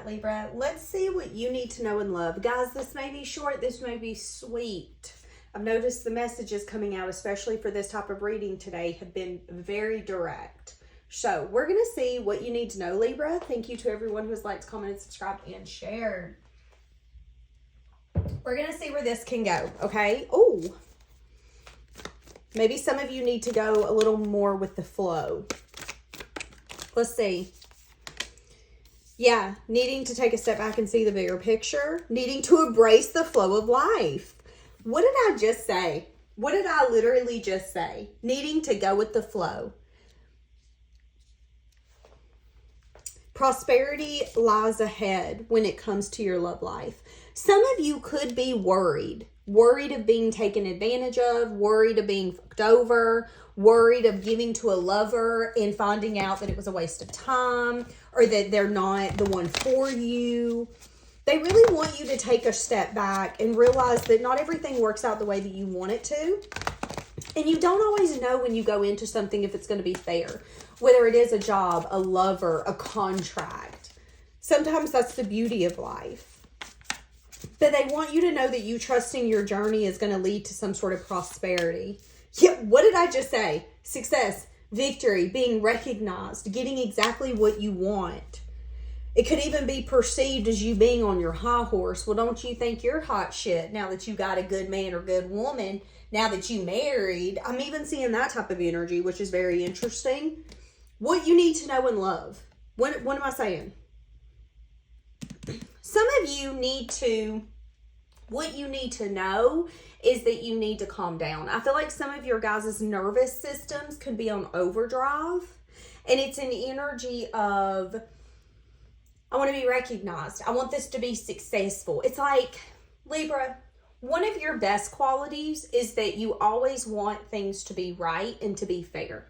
that, Libra. Let's see what you need to know in love. Guys, this may be short. This may be sweet. I've noticed the messages coming out, especially for this type of reading today, have been very direct. So we're going to see what you need to know, Libra. Thank you to everyone who has liked, commented, subscribed, and shared. We're going to see where this can go, okay? Oh, maybe some of you need to go a little more with the flow. Let's see. Yeah, needing to take a step back and see the bigger picture. Needing to embrace the flow of life. What did I just say? What did I literally just say? Needing to go with the flow. Prosperity lies ahead when it comes to your love life. Some of you could be worried. Worried of being taken advantage of. Worried of being fucked over. Worried of giving to a lover and finding out that it was a waste of time. Or that they're not the one for you. They really want you to take a step back and realize that not everything works out the way that you want it to. And you don't always know when you go into something if it's going to be fair. Whether it is a job, a lover, a contract. Sometimes that's the beauty of life. But they want you to know that you trusting your journey is going to lead to some sort of prosperity. Yeah, what did I just say? Success, victory, being recognized, getting exactly what you want. It could even be perceived as you being on your high horse. Well, don't you think you're hot shit now that you got a good man or good woman? Now that you married, I'm even seeing that type of energy, which is very interesting. What you need to know in love. What am I saying? Some of you need to, what you need to know is that you need to calm down. I feel like some of your guys' nervous systems could be on overdrive. And it's an energy of, I want to be recognized. I want this to be successful. It's like, Libra, one of your best qualities is that you always want things to be right and to be fair.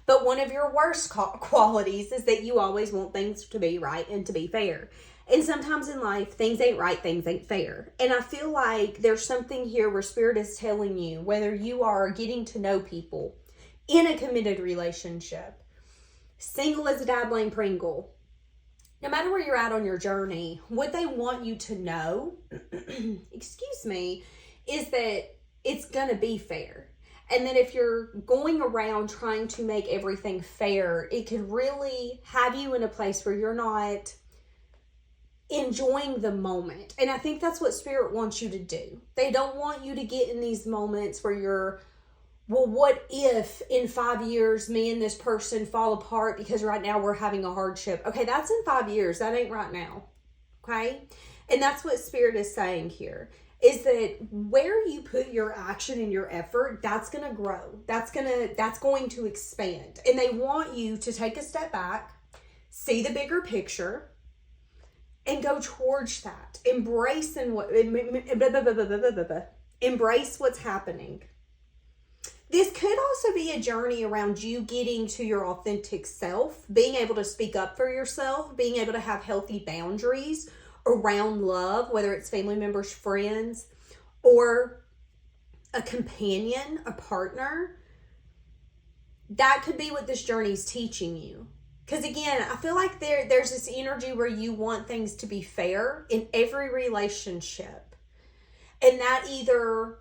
But one of your worst qualities is that you always want things to be right and to be fair. And sometimes in life, things ain't right, things ain't fair. And I feel like there's something here where Spirit is telling you, whether you are getting to know people in a committed relationship, single as a dabbling Pringle, no matter where you're at on your journey, what they want you to know, excuse me, is that it's going to be fair. And that if you're going around trying to make everything fair, it could really have you in a place where you're not enjoying the moment. And I think that's what Spirit wants you to do. They don't want you to get in these moments where you're, well, what if in 5 years me and this person fall apart because right now we're having a hardship? Okay, that's in 5 years. That ain't right now. Okay? And that's what Spirit is saying here, is that where you put your action and your effort, that's going to grow. That's going to expand. And they want you to take a step back, see the bigger picture, and go towards that. Embrace what's happening. This could also be a journey around you getting to your authentic self, being able to speak up for yourself, being able to have healthy boundaries around love, whether it's family members, friends, or a companion, a partner. That could be what this journey is teaching you. Because again, I feel like there's this energy where you want things to be fair in every relationship. And that either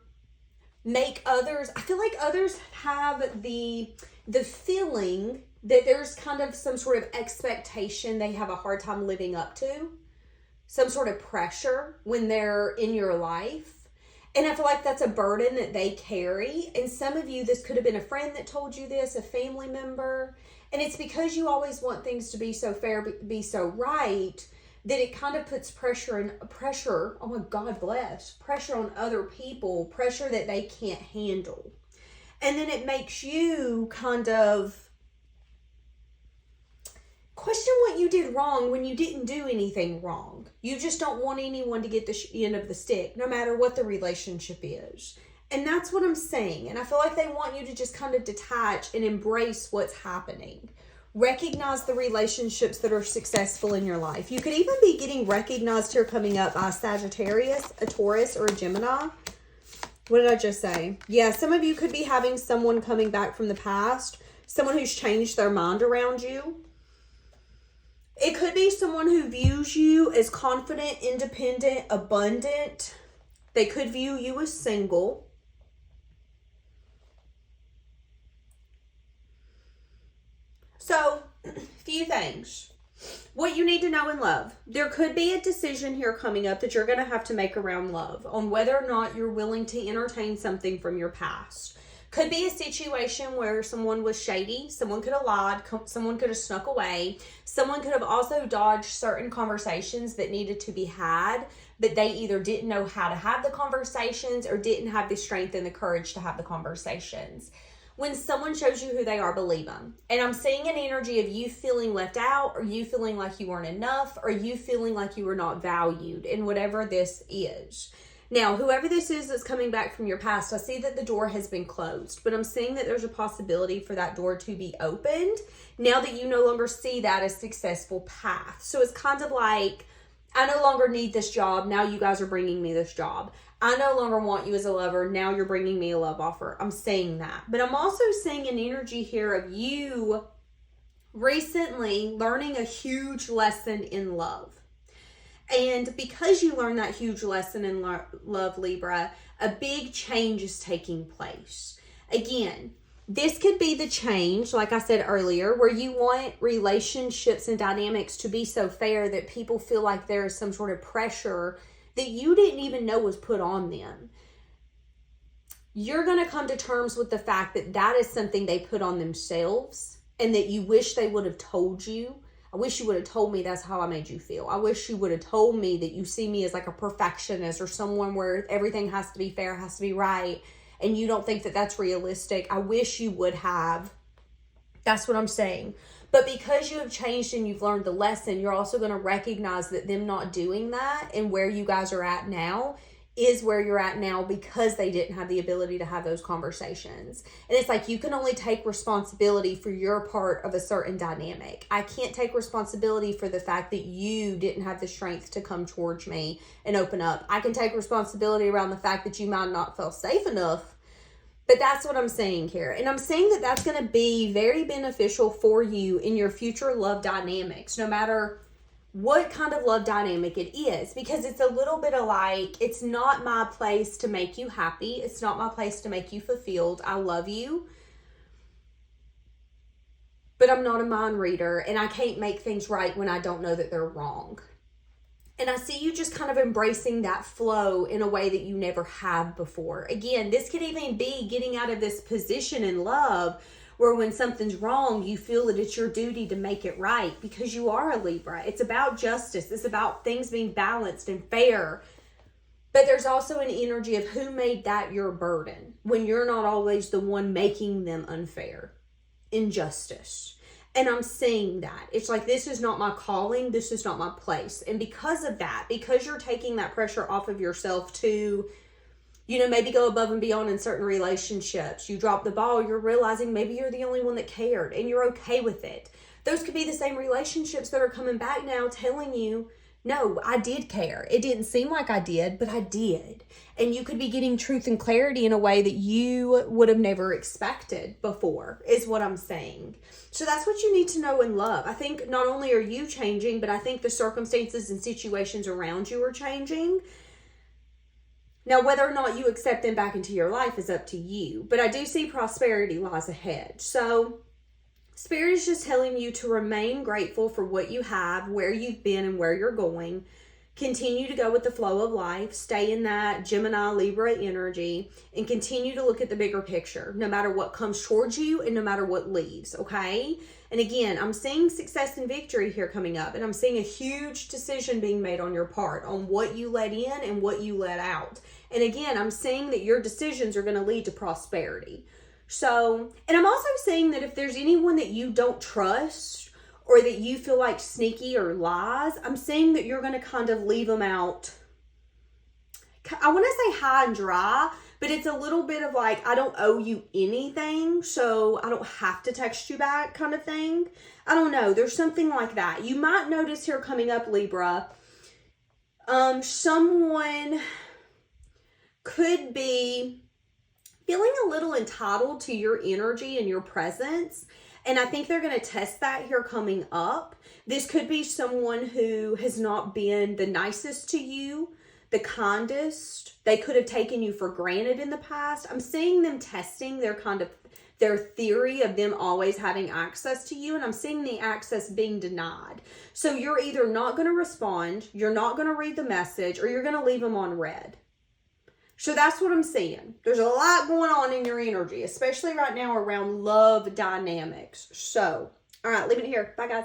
make others, I feel like others have the feeling that there's kind of some sort of expectation they have a hard time living up to. Some sort of pressure when they're in your life. And I feel like that's a burden that they carry. And some of you, this could have been a friend that told you this, a family member. And it's because you always want things to be so fair, be so right, that it kind of puts pressure, oh my God bless, pressure on other people, pressure that they can't handle. And then it makes you kind of question what you did wrong when you didn't do anything wrong. You just don't want anyone to get the end of the stick, no matter what the relationship is. And that's what I'm saying. And I feel like they want you to just kind of detach and embrace what's happening. Recognize the relationships that are successful in your life. You could even be getting recognized here coming up by a Sagittarius, a Taurus, or a Gemini. What did I just say? Yeah, some of you could be having someone coming back from the past, someone who's changed their mind around you. It could be someone who views you as confident, independent, abundant. They could view you as single. So, a few things. What you need to know in love. There could be a decision here coming up that you're going to have to make around love on whether or not you're willing to entertain something from your past. Could be a situation where someone was shady, someone could have lied, someone could have snuck away, someone could have also dodged certain conversations that needed to be had, but they either didn't know how to have the conversations or didn't have the strength and the courage to have the conversations. When someone shows you who they are, believe them. And I'm seeing an energy of you feeling left out, or you feeling like you weren't enough, or you feeling like you were not valued in whatever this is. Now, whoever this is that's coming back from your past, I see that the door has been closed, but I'm seeing that there's a possibility for that door to be opened now that you no longer see that as a successful path. So it's kind of like, I no longer need this job. Now you guys are bringing me this job. I no longer want you as a lover. Now you're bringing me a love offer. I'm saying that. But I'm also seeing an energy here of you recently learning a huge lesson in love. And because you learned that huge lesson in love, Libra, a big change is taking place. Again, this could be the change, like I said earlier, where you want relationships and dynamics to be so fair that people feel like there is some sort of pressure that you didn't even know was put on them. You're going to come to terms with the fact that that is something they put on themselves and that you wish they would have told you. I wish you would have told me that's how I made you feel. I wish you would have told me that you see me as like a perfectionist or someone where everything has to be fair, has to be right, and you don't think that that's realistic. I wish you would have. That's what I'm saying. But because you have changed and you've learned the lesson, you're also going to recognize that them not doing that and where you guys are at now is where you're at now because they didn't have the ability to have those conversations. And it's like, you can only take responsibility for your part of a certain dynamic. I can't take responsibility for the fact that you didn't have the strength to come towards me and open up. I can take responsibility around the fact that you might not feel safe enough. But that's what I'm saying here. And I'm saying that that's going to be very beneficial for you in your future love dynamics, no matter what kind of love dynamic it is, because it's a little bit of like, it's not my place to make you happy. It's not my place to make you fulfilled. I love you, but I'm not a mind reader and I can't make things right when I don't know that they're wrong. And I see you just kind of embracing that flow in a way that you never have before. Again, this could even be getting out of this position in love where when something's wrong, you feel that it's your duty to make it right because you are a Libra. It's about justice. It's about things being balanced and fair. But there's also an energy of who made that your burden when you're not always the one making them unfair. Injustice. And I'm saying that. It's like, this is not my calling. This is not my place. And because of that, because you're taking that pressure off of yourself to, you know, maybe go above and beyond in certain relationships. You drop the ball, you're realizing maybe you're the only one that cared and you're okay with it. Those could be the same relationships that are coming back now telling you, no, I did care. It didn't seem like I did, but I did. And you could be getting truth and clarity in a way that you would have never expected before, is what I'm saying. So that's what you need to know in love. I think not only are you changing, but I think the circumstances and situations around you are changing. Now, whether or not you accept them back into your life is up to you. But I do see prosperity lies ahead. So Spirit is just telling you to remain grateful for what you have, where you've been, and where you're going. Continue to go with the flow of life. Stay in that Gemini, Libra energy, and continue to look at the bigger picture, no matter what comes towards you and no matter what leaves, okay? And again, I'm seeing success and victory here coming up, and I'm seeing a huge decision being made on your part on what you let in and what you let out. And again, I'm seeing that your decisions are going to lead to prosperity. So, and I'm also saying that if there's anyone that you don't trust or that you feel like sneaky or lies, I'm saying that you're going to kind of leave them out. I want to say high and dry, but it's a little bit of like, I don't owe you anything, so I don't have to text you back kind of thing. I don't know. There's something like that. You might notice here coming up, Libra, someone could be feeling a little entitled to your energy and your presence. And I think they're going to test that here coming up. This could be someone who has not been the nicest to you, the kindest. They could have taken you for granted in the past. I'm seeing them testing their theory of them always having access to you, and I'm seeing the access being denied. So you're either not going to respond, you're not going to read the message, or you're going to leave them on red. So that's what I'm seeing. There's a lot going on in your energy, especially right now around love dynamics. So, all right, leaving it here. Bye, guys.